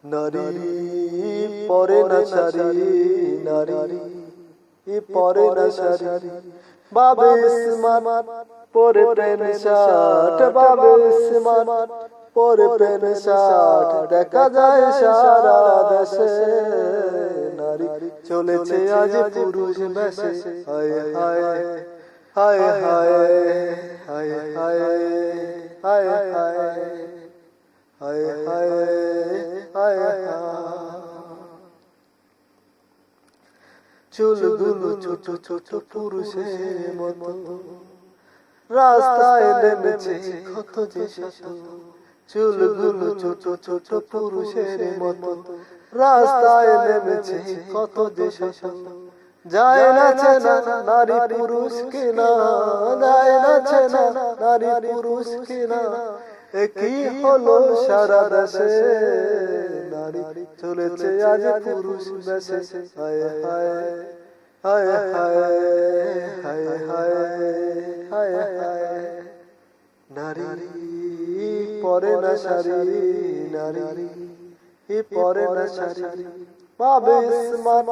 নারী পরে না শাড়ি, নারী পরে না শাড়ি, বাবে ইসমান পরে প্যান্ট শার্ট, বাবে ইসমান পরে প্যান্ট শার্ট, দেখা যায় সারা দেশে নারী চলেছে আজ পুরুষ বেশে। হায় হায় হায় হায় হায় হায় হায় হায় হায় হায়। চুলগুলো ছোট ছোট পুরুষের মতো, রাস্তায় নেমেছে কত যে শত। চুলগুলো ছোট ছোট পুরুষের মতো, রাস্তায় নেমেছে কত যে শত। যায় না চেনা নারী পুরুষ কিনা, যায় না চেনা নারী পুরুষ কিনা, একই হলো সারা দেশে নারী চলেছে আজ পুরুষ বেশে। হায় হায় হায় হায় হায় হায় হায় হায়। নারী পরে না শাড়ি, নারী পরে না শাড়ি, বাবে ইসমান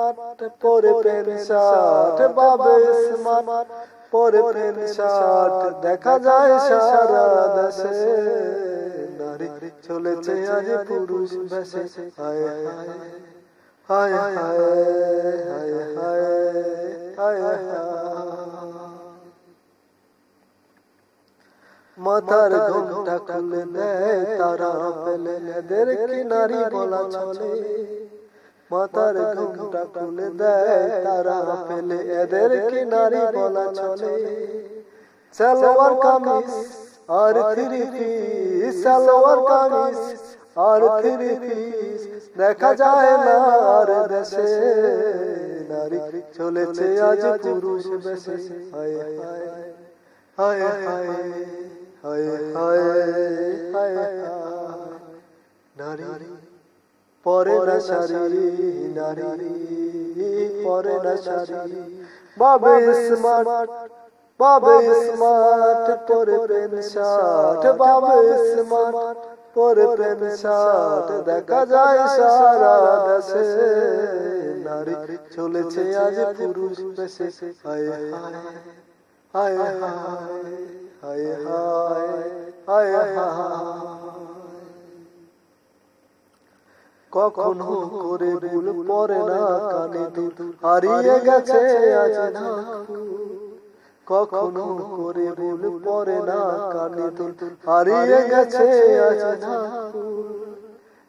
পরে প্যান্ট শার্ট, বাবে ইসমান পরে প্যান্ট শার্ট, দেখা যায় সারা দেশে নারী চলেছে আজ পুরুষ বেশে। হায় হায় হায় হায় হায় হায় হায় হায়। মাথার ঘোমটা খুলে দেয় তারা পেলে, এদের কি নারী বলা চলে? মাথার ঘোমটা খুলে দেয় তারা পেলে, এদের কি নারী বলা চলে? সালোয়ার কামিজ আর থ্রি পিস, সালোয়ার কামিজ আর থ্রি পিস, দেখা যায় না আর দেশে নারী চলেছে আজ পুরুষ বেশে। হায় হায় হায় হায় হায় হায় হায়। নারী পরে না শাড়ি, নারী পরে না শাড়ি, বাবে স্মার্ট, বাবে স্মার্ট পরে প্যান্ট শার্ট, বাবে স্মার্ট পরে প্যান্ট শার্ট, দেখা যায় সারা দেশে নারী চলেছে আজ পুরুষ বেশে। হায় হায় হায় হায় হায় হায় হায়। কখনো করে ভুল পড়ে না কানে দুল, হারিয়ে গেছে আজ না। কখনো করে ভুল পড়ে না কানে দুল, হারিয়ে গেছে আজ না।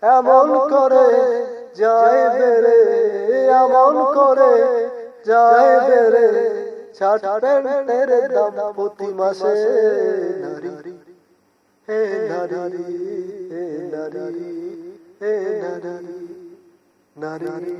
এমন করে যায় বেড়ে, এমন করে যায় বেড়ে, শার্ট প্যান্টের দাম প্রতি মাসে নারী হে নারী হে নারী হে নারী নারী।